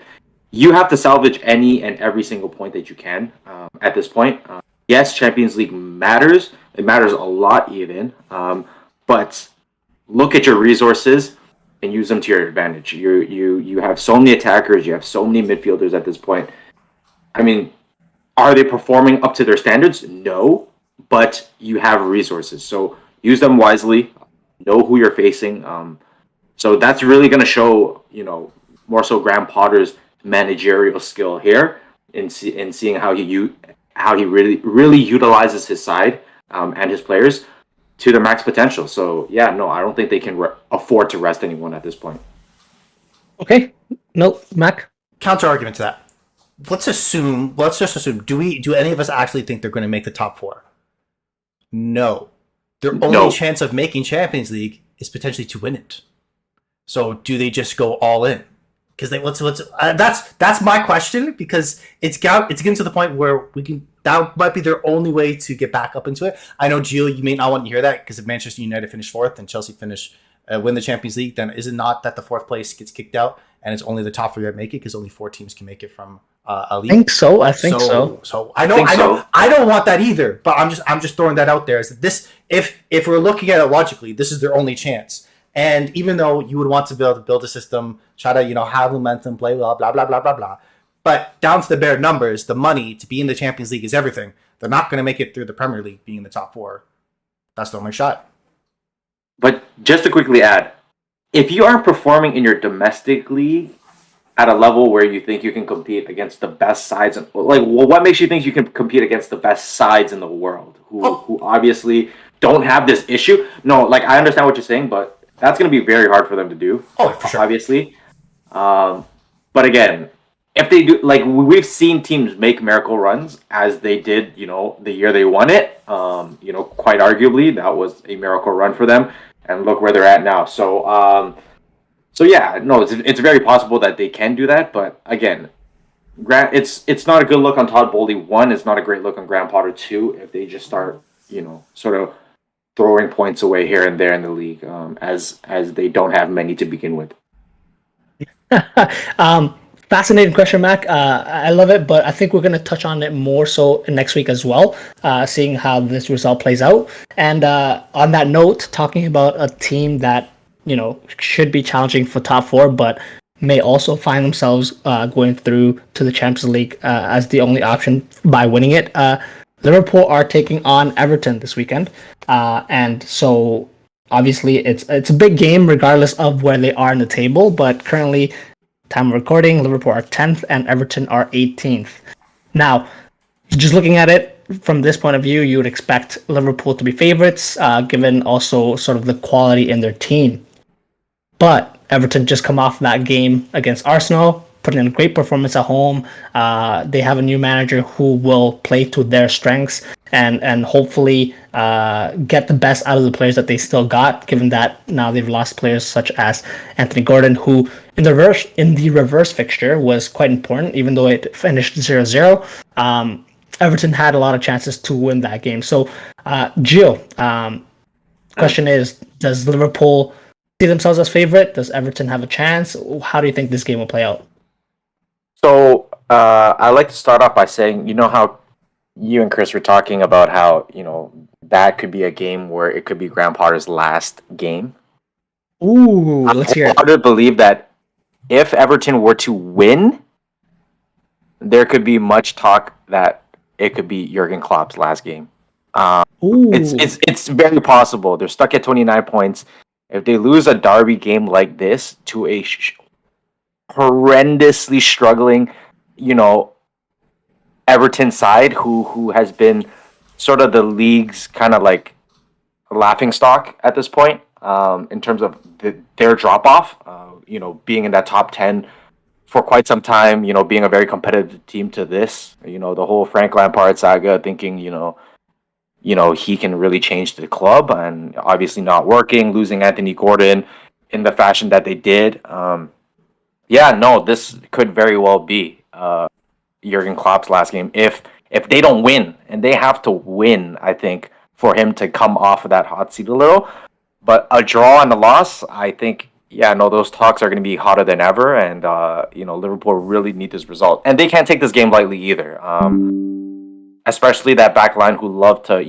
you have to salvage any and every single point that you can at this point. Yes, Champions League matters. It matters a lot even. But look at your resources and use them to your advantage. You have so many attackers. You have so many midfielders at this point. I mean, are they performing up to their standards? No, but you have resources. So use them wisely. Know who you're facing. So that's really going to show, more so Graham Potter's managerial skill here in seeing how he really utilizes his side and his players to their max potential. So yeah, no, I don't think they can afford to rest anyone at this point. Okay, no, Mac. Counter argument to that. Let's just assume. Do any of us actually think they're going to make the top four? No. Their only chance of making Champions League is potentially to win it. So do they just go all in? Because that's my question, because it's getting to the point where that might be their only way to get back up into it. I know, Gio, you may not want to hear that, because if Manchester United finish fourth and Chelsea win the Champions League, then is it not that the fourth place gets kicked out and it's only the top three that make it, because only 4 teams can make it from a league? I think so. So I don't want that either, but I'm just throwing that out there. Is that this, if we're looking at it logically, this is their only chance. And even though you would want to build a system, try to have momentum, play well, blah blah blah blah blah, but down to the bare numbers, the money to be in the Champions League is everything. They're not going to make it through the Premier League being in the top 4. That's the only shot. But just to quickly add, if you aren't performing in your domestic league at a level where you think you can compete against the best sides, what makes you think you can compete against the best sides in the world, who obviously don't have this issue. No, like I understand what you're saying, but that's going to be very hard for them to do. Oh, for sure. Obviously. But again, if they do, like we've seen teams make miracle runs as they did, the year they won it. Quite arguably that was a miracle run for them, and look where they're at now. So yeah, no, it's very possible that they can do that. But again, it's not a good look on Todd Bowley. One, it's not a great look on Graham Potter. Two, if they just start, sort of throwing points away here and there in the league, as they don't have many to begin with. Fascinating question, Mac. I love it, but I think we're going to touch on it more so next week as well, seeing how this result plays out. And on that note, talking about a team that should be challenging for top four, but may also find themselves going through to the Champions League as the only option by winning it. Liverpool are taking on Everton this weekend, and so obviously it's a big game regardless of where they are in the table. But currently, time of recording, Liverpool are 10th and Everton are 18th. Now, just looking at it from this point of view, you would expect Liverpool to be favorites, given also sort of the quality in their team. But Everton just come off that game against Arsenal, putting in a great performance at home. They have a new manager who will play to their strengths and hopefully get the best out of the players that they still got, given that now they've lost players such as Anthony Gordon, who in the reverse fixture was quite important, even though it finished 0-0. Everton had a lot of chances to win that game. So, Gio, question is, does Liverpool see themselves as favorite? Does Everton have a chance? How do you think this game will play out? So I like to start off by saying, how you and Chris were talking about how, that could be a game where it could be Graham Potter's last game. Ooh, let's hear it. I would believe that if Everton were to win, there could be much talk that it could be Jurgen Klopp's last game. It's very possible. They're stuck at 29 points. If they lose a derby game like this to a horrendously struggling, Everton side who has been sort of the league's kind of like laughing stock at this point, in terms of their drop off, being in that top 10 for quite some time, being a very competitive team to this, the whole Frank Lampard saga, thinking, he can really change the club, and obviously not working, losing Anthony Gordon in the fashion that they did. This could very well be Jurgen Klopp's last game if they don't win, and they have to win, I think, for him to come off of that hot seat a little. But a draw and a loss, I think, those talks are going to be hotter than ever, and Liverpool really need this result, and they can't take this game lightly either. Especially that back line who love to,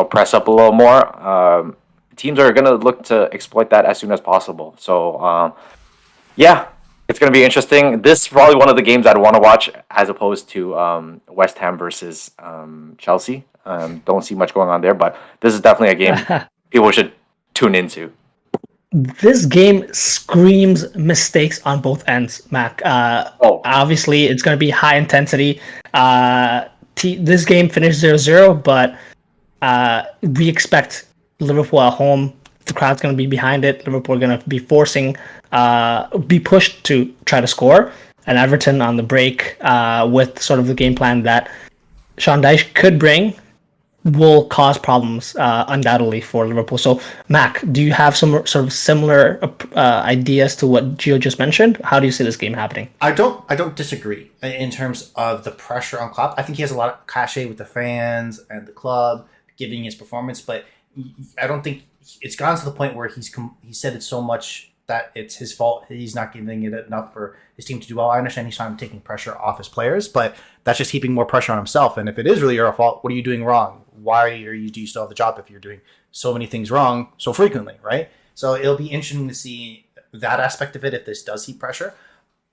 press up a little more. Teams are going to look to exploit that as soon as possible. So, it's going to be interesting. This is probably one of the games I'd want to watch as opposed to West Ham versus Chelsea. Don't see much going on there, but this is definitely a game people should tune into. This game screams mistakes on both ends, Mac. Obviously, it's going to be high intensity. This game finished 0-0, but we expect Liverpool at home. The crowd's going to be behind it. Liverpool are going to be be pushed to try to score. And Everton on the break, with sort of the game plan that Sean Dyche could bring, will cause problems undoubtedly for Liverpool. So, Mac, do you have some sort of similar ideas to what Gio just mentioned? How do you see this game happening? I don't disagree in terms of the pressure on Klopp. I think he has a lot of cachet with the fans and the club, giving his performance, but I don't think it's gone to the point where he said it so much that it's his fault. He's not giving it enough for his team to do well. I understand he's trying to taking pressure off his players, but that's just heaping more pressure on himself. And if it is really your fault, what are you doing wrong? Why do you still have the job if you're doing so many things wrong so frequently, right? So it'll be interesting to see that aspect of it if this does heap pressure.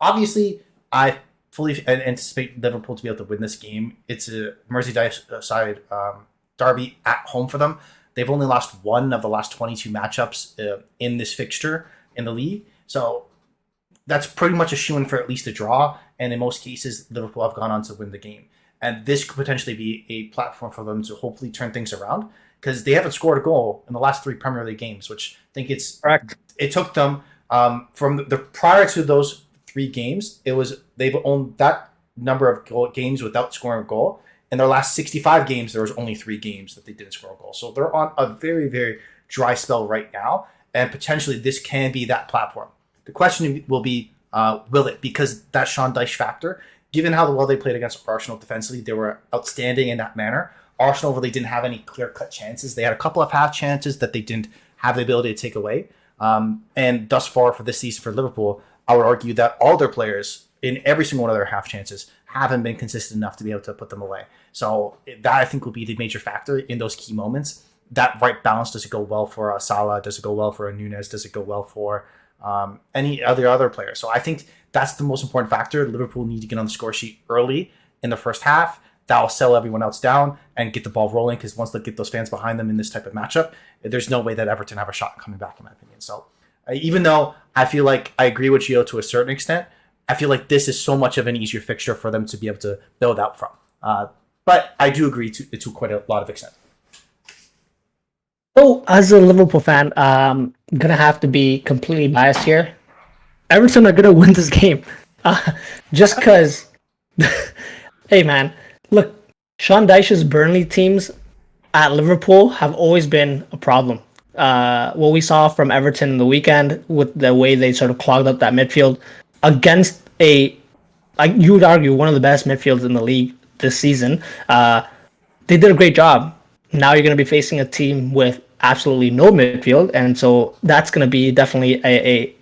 Obviously, I fully anticipate Liverpool to be able to win this game. It's a Merseyside derby at home for them. They've only lost one of the last 22 matchups in this fixture in the league. So that's pretty much a shoo-in for at least a draw. And in most cases, Liverpool have gone on to win the game. And this could potentially be a platform for them to hopefully turn things around. because they haven't scored a goal in the last 3 Premier League games, which I think Correct. it took them from the prior to those 3 games, they've owned that number of games without scoring a goal. In their last 65 games, there was only 3 games that they didn't score a goal. So they're on a very, very dry spell right now, and potentially this can be that platform. The question will be, will it? Because that Sean Dyche factor, given how well they played against Arsenal defensively, they were outstanding in that manner. Arsenal really didn't have any clear-cut chances. They had a couple of half chances that they didn't have the ability to take away. And thus far for this season for Liverpool, I would argue that all their players in every single one of their half chances haven't been consistent enough to be able to put them away. So that I think will be the major factor in those key moments. That right balance, does it go well for Salah? Does it go well for Nunez? Does it go well for any other player? So I think that's the most important factor. Liverpool need to get on the score sheet early in the first half. That'll settle everyone else down and get the ball rolling, because once they get those fans behind them in this type of matchup, there's no way that Everton have a shot coming back, in my opinion. So even though I feel like I agree with Gio to a certain extent, I feel like this is so much of an easier fixture for them to be able to build out from. But I do agree to quite a lot of extent. So, as a Liverpool fan, I'm going to have to be completely biased here. Everton are going to win this game. Just because, hey man, look, Sean Dyche's Burnley teams at Liverpool have always been a problem. What we saw from Everton in the weekend with the way they sort of clogged up that midfield against you would argue, one of the best midfields in the league this season. They did a great job. Now you're going to be facing a team with absolutely no midfield, and so that's going to be definitely a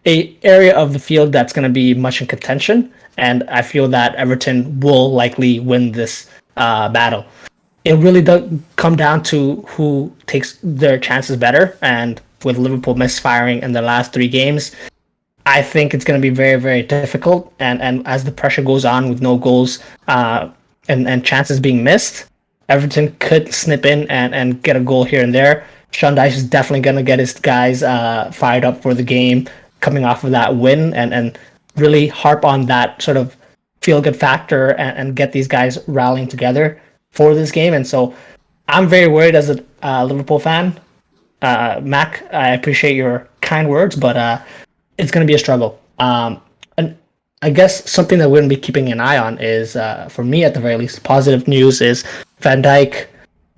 area of the field that's going to be much in contention, and I feel that Everton will likely win this battle. It really does come down to who takes their chances better, and with Liverpool misfiring in the last 3 games, I think it's going to be very, very difficult, and as the pressure goes on with no goals and chances being missed, Everton could snip in and get a goal here and there. Sean Dyche is definitely going to get his guys fired up for the game, coming off of that win, and really harp on that sort of feel-good factor and get these guys rallying together for this game. And so I'm very worried as a Liverpool fan. Mac, I appreciate your kind words, but it's going to be a struggle. And I guess something that we're going to be keeping an eye on is, for me at the very least, positive news is Van Dijk,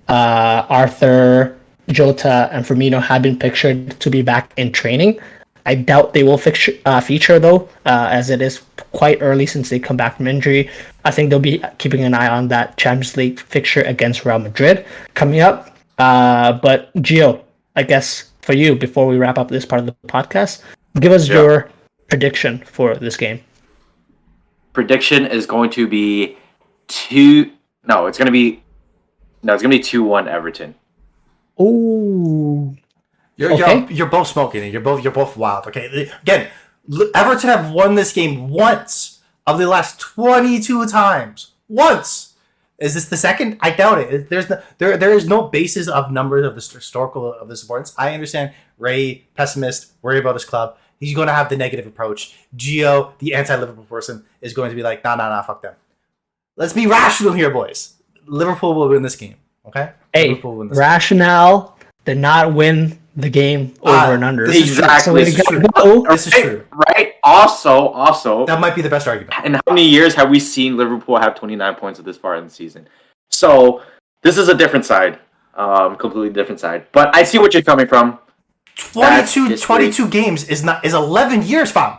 Arthur, Jota, and Firmino have been pictured to be back in training. I doubt they will feature though, as it is quite early since they come back from injury. I think they'll be keeping an eye on that Champions League fixture against Real Madrid coming up. But Gio, I guess for you, before we wrap up this part of the podcast, give us your prediction for this game. Prediction is going to be 2-1 Everton. Ooh. You're both smoking it. You're both wild. Okay. Again, Everton have won this game once of the last 22 times. Once. Is this the second? I doubt it. There is no basis of numbers of the historical of this importance. I understand Ray, pessimist, worry about his club. He's going to have the negative approach. Gio, the anti-Liverpool person, is going to be like, nah, fuck them. Let's be rational here, boys. Liverpool will win this game. Okay? Hey, rationale did not win the game over and under. Exactly. This is true. Right? Also, that might be the best argument. In how many years have we seen Liverpool have 29 points at this far in the season? So, this is a different side. Completely different side. But I see what you're coming from. 22 games is 11 years, fam.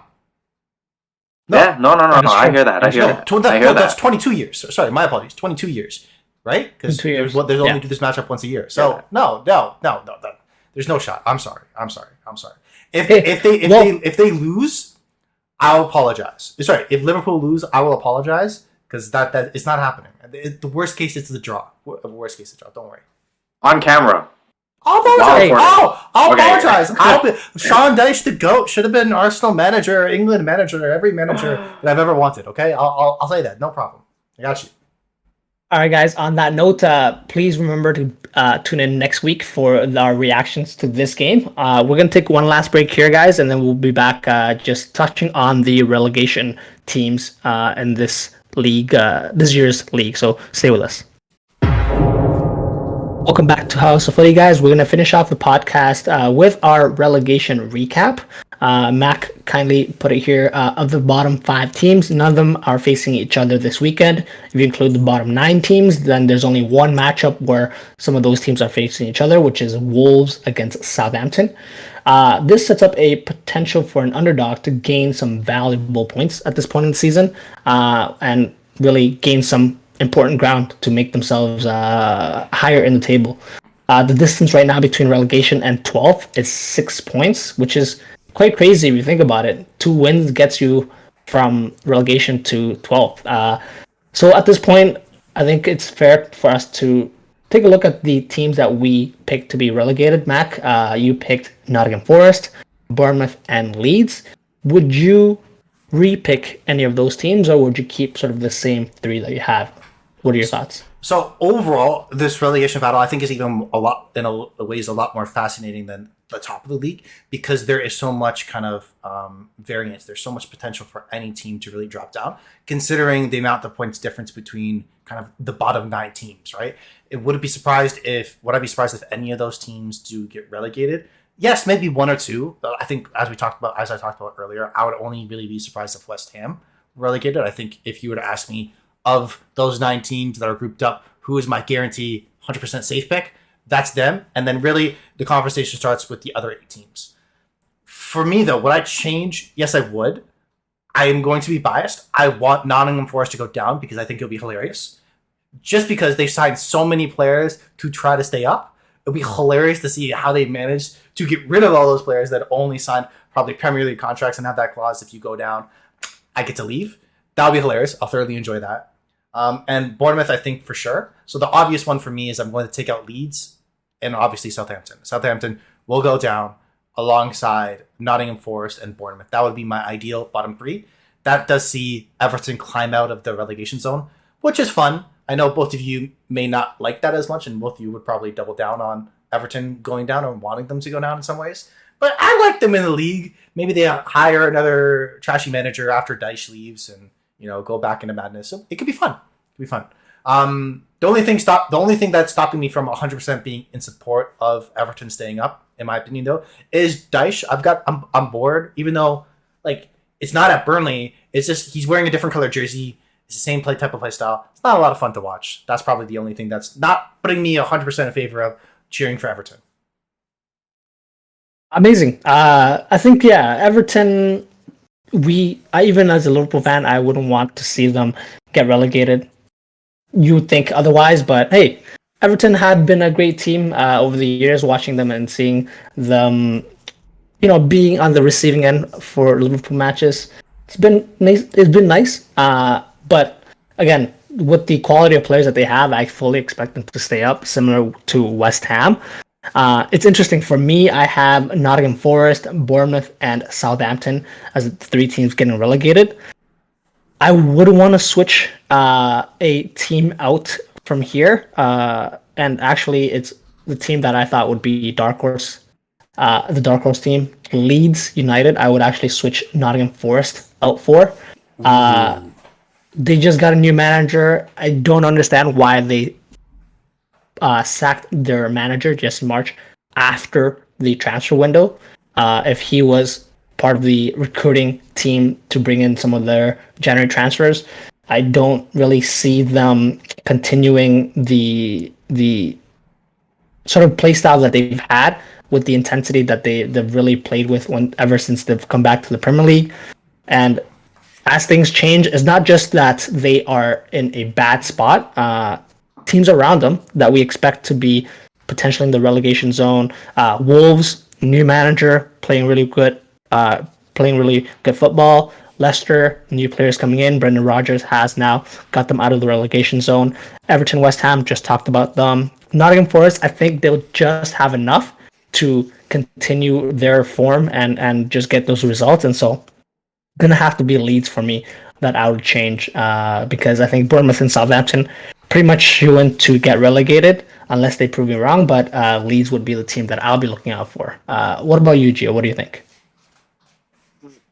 No. Yeah, no. I hear that. That's 22 years. Sorry, my apologies. 22 years, right? Because there's only do this matchup once a year. So no. There's no shot. I'm sorry. If they lose, I'll apologize. Sorry, if Liverpool lose, I will apologize, because that it's not happening. The worst case is the draw. Worst case is the draw. Don't worry. On camera. I'll apologize. Sean Dyche, the GOAT, should have been Arsenal manager, England manager, every manager that I've ever wanted. Okay, I'll say that. No problem. I got you. All right, guys. On that note, please remember to tune in next week for our reactions to this game. We're going to take one last break here, guys, and then we'll be back just touching on the relegation teams in this league, this year's league. So stay with us. Welcome back to House of Footy, guys. We're going to finish off the podcast with our relegation recap. Mac kindly put it here. Of the bottom 5 teams, none of them are facing each other this weekend. If you include the bottom 9 teams, then there's only one matchup where some of those teams are facing each other, which is Wolves against Southampton. This sets up a potential for an underdog to gain some valuable points at this point in the season and really gain some important ground to make themselves higher in the table. The distance right now between relegation and 12th is 6 points, which is quite crazy if you think about it. 2 wins gets you from relegation to 12th. So at this point, I think it's fair for us to take a look at the teams that we picked to be relegated. Mac, you picked Nottingham Forest, Bournemouth, and Leeds. Would you re-pick any of those teams, or would you keep sort of the same 3 that you have? What are your thoughts? So overall, this relegation battle, I think, is even a lot more fascinating than the top of the league, because there is so much kind of variance. There's so much potential for any team to really drop down, considering the amount of points difference between kind of the bottom 9 teams, right? Would I be surprised if any of those teams do get relegated? Yes, maybe 1 or 2. But I think, as I talked about earlier, I would only really be surprised if West Ham relegated. I think if you were to ask me, of those 9 teams that are grouped up, who is my guarantee 100% safe pick? That's them. And then really the conversation starts with the other 8 teams. For me, though, would I change? Yes, I would. I am going to be biased. I want Nottingham Forest to go down because I think it'll be hilarious. Just because they've signed so many players to try to stay up, it'll be hilarious to see how they managed to get rid of all those players that only signed probably Premier League contracts and have that clause, if you go down, I get to leave. That'll be hilarious. I'll thoroughly enjoy that. And Bournemouth, I think, for sure. So the obvious one for me is I'm going to take out Leeds and obviously Southampton. Southampton will go down alongside Nottingham Forest and Bournemouth. That would be my ideal bottom 3. That does see Everton climb out of the relegation zone, which is fun. I know both of you may not like that as much, and both of you would probably double down on Everton going down or wanting them to go down in some ways. But I like them in the league. Maybe they hire another trashy manager after Dyche leaves and, go back into madness. So it could be fun. It could be fun. The only thing that's stopping me from 100% being in support of Everton staying up, in my opinion, though, is Dyche. I'm bored, even though it's not at Burnley. It's just he's wearing a different color jersey. It's the same type of play style. It's not a lot of fun to watch. That's probably the only thing that's not putting me 100% in favor of cheering for Everton. Amazing. I think, Everton, even as a Liverpool fan, I wouldn't want to see them get relegated. You would think otherwise, but hey, Everton had been a great team over the years, watching them and seeing them, being on the receiving end for Liverpool matches. It's been nice. But again, with the quality of players that they have, I fully expect them to stay up, similar to West Ham. It's interesting for me. I have Nottingham Forest, Bournemouth, and Southampton as the 3 teams getting relegated. I would want to switch a team out from here, and actually, it's the team that I thought would be the dark horse team, Leeds United. I would actually switch Nottingham Forest out for. They just got a new manager. I don't understand why they sacked their manager just in March after the transfer window. If he was part of the recruiting team to bring in some of their January transfers, I don't really see them continuing the sort of play style that they've had with the intensity that they've really played with ever since they've come back to the Premier League. And as things change, it's not just that they are in a bad spot. Teams around them that we expect to be potentially in the relegation zone. Wolves, new manager, playing really good football. Leicester, new players coming in. Brendan Rodgers has now got them out of the relegation zone. Everton, West Ham, just talked about them. Nottingham Forest, I think they'll just have enough to continue their form and just get those results. And so going to have to be Leeds for me that I would change because I think Bournemouth and Southampton pretty much shooing to get relegated unless they prove me wrong, but Leeds would be the team that I'll be looking out for. What about you, Gio? What do you think?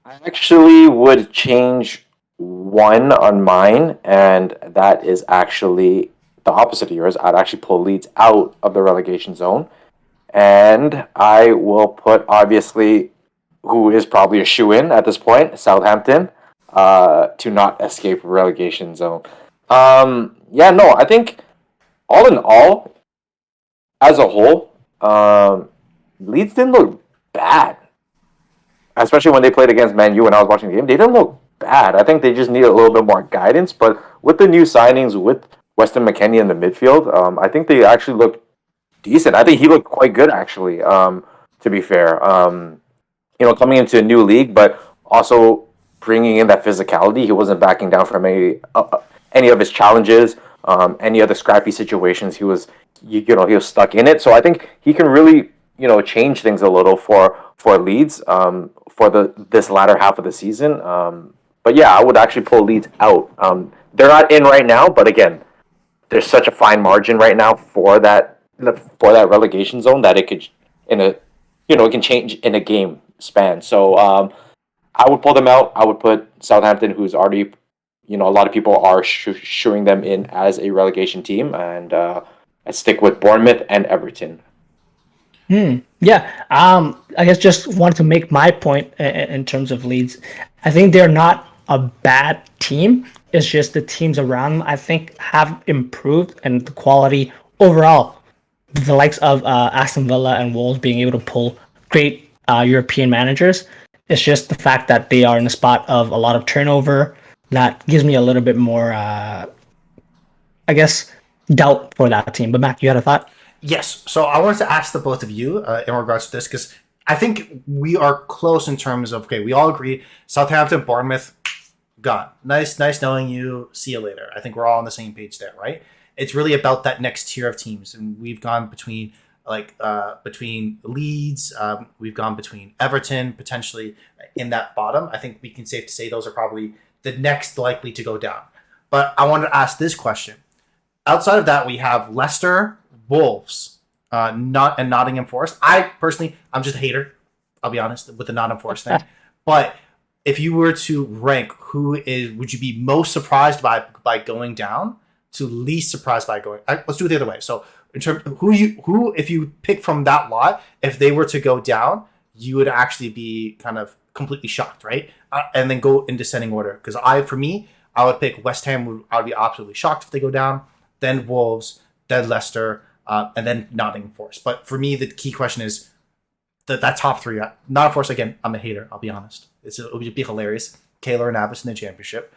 I actually would change one on mine, and that is actually the opposite of yours. I'd actually pull Leeds out of the relegation zone. And I will put, obviously, who is probably a shoe-in at this point, Southampton, to not escape relegation zone. Yeah, no, I think all in all, as a whole, Leeds didn't look bad. Especially when they played against Man U when I was watching the game. They didn't look bad. I think they just need a little bit more guidance. But with the new signings, with Weston McKennie in the midfield, I think they actually look decent. I think he looked quite good, actually, to be fair. Coming into a new league, but also bringing in that physicality. He wasn't backing down from any of his challenges, any other scrappy situations. He was stuck in it. So I think he can really, change things a little for Leeds for this latter half of the season. But yeah, I would actually pull Leeds out. They're not in right now, but again, there's such a fine margin right now for that relegation zone that it could it can change in a game span. So I would pull them out. I would put Southampton, who's already, a lot of people are shooing them in as a relegation team, and I'd stick with Bournemouth and Everton. Yeah. I guess just wanted to make my point in terms of Leeds. I think they're not a bad team. It's just the teams around them, I think, have improved, and the quality overall. The likes of Aston Villa and Wolves being able to pull great European managers. It's just the fact that they are in a spot of a lot of turnover that gives me a little bit more, doubt for that team. But Matt, you had a thought? Yes. So I wanted to ask the both of you in regards to this, because I think we are close in terms of, okay, we all agree Southampton, Bournemouth, gone. Nice knowing you. See you later. I think we're all on the same page there, right? It's really about that next tier of teams, and we've gone between Leeds, we've gone between Everton, potentially in that bottom. I think we can safe to say those are probably the next likely to go down. But I wanted to ask this question. Outside of that, we have Leicester, Wolves, and Nottingham Forest. I'm just a hater, I'll be honest, with the Nottingham Forest thing. But if you were to rank would you be most surprised by going down to least surprised by going? Let's do it the other way. So in terms of who if you pick from that lot, if they were to go down, you would actually be kind of completely shocked, right? And then go in descending order. Because I would pick West Ham. I would be absolutely shocked if they go down. Then Wolves, then Leicester, and then Nottingham Forest. But for me, the key question is that top three. Nottingham Forest, again, I'm a hater, I'll be honest. It would be hilarious. Keylor Navas in the championship.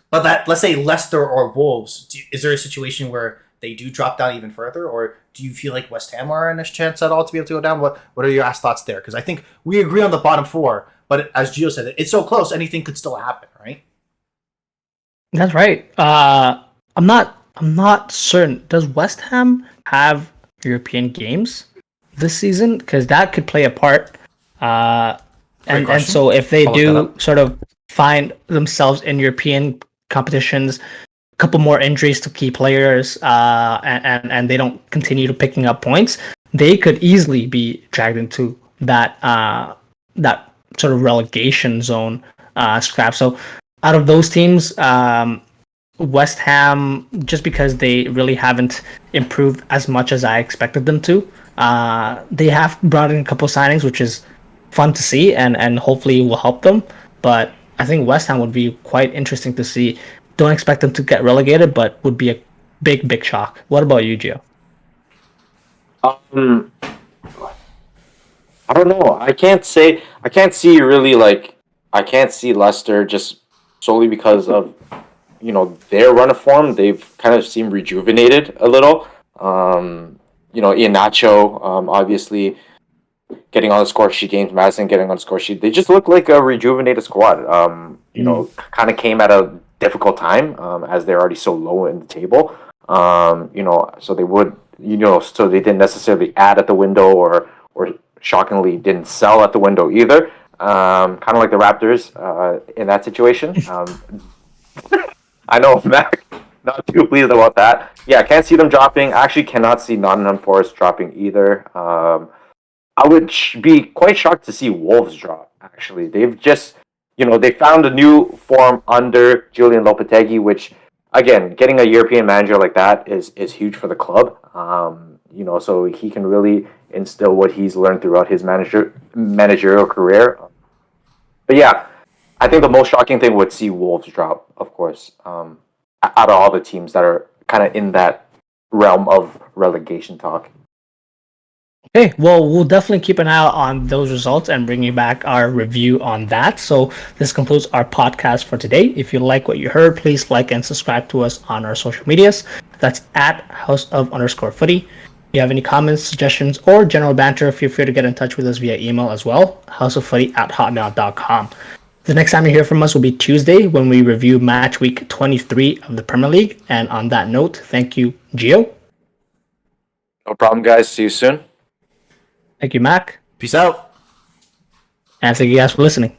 But let's say Leicester or Wolves, is there a situation where they do drop down even further? Or do you feel like West Ham are in a chance at all to be able to go down? What are your thoughts there? Because I think we agree on the bottom four, but as Gio said, it's so close, anything could still happen, right? That's right. I'm not certain. Does West Ham have European games this season? Because that could play a part. And so if they do sort of find themselves in European competitions, a couple more injuries to key players, and they don't continue to picking up points, they could easily be dragged into that sort of relegation zone scrap. So out of those teams, West Ham, just because they really haven't improved as much as I expected them to, they have brought in a couple signings, which is fun to see, and hopefully will help them. But I think West Ham would be quite interesting to see. Don't expect them to get relegated, but would be a big shock. What about you, Gio? I don't know. I can't see Leicester just solely because of their run of form. They've kind of seemed rejuvenated a little. Iheanacho, obviously getting on the score sheet, James Maddison getting on the score sheet. They just look like a rejuvenated squad. Kind of came at a difficult time as they're already so low in the table. So they would, so they didn't necessarily add at the window or shockingly didn't sell at the window either. Kind of like the Raptors in that situation. I know Mac not too pleased about that. Yeah, can't see them dropping. Actually, cannot see Nottingham Forest dropping either. I would be quite shocked to see Wolves drop. Actually, they've just they found a new form under Julian Lopetegui, which again, getting a European manager like that is huge for the club. So he can really instill what he's learned throughout his managerial career. But yeah, I think the most shocking thing would see Wolves drop, of course, out of all the teams that are kind of in that realm of relegation talk. Okay, well, we'll definitely keep an eye out on those results and bring you back our review on that. So this concludes our podcast for today. If you like what you heard, please like and subscribe to us on our social medias. That's at @house_of_footy. If you have any comments, suggestions, or general banter, feel free to get in touch with us via email as well, houseoffooty@hotmail.com. The next time you hear from us will be Tuesday when we review match week 23 of the Premier League. And on that note, thank you, Gio. No problem, guys. See you soon. Thank you, Mac. Peace out. And thank you guys for listening.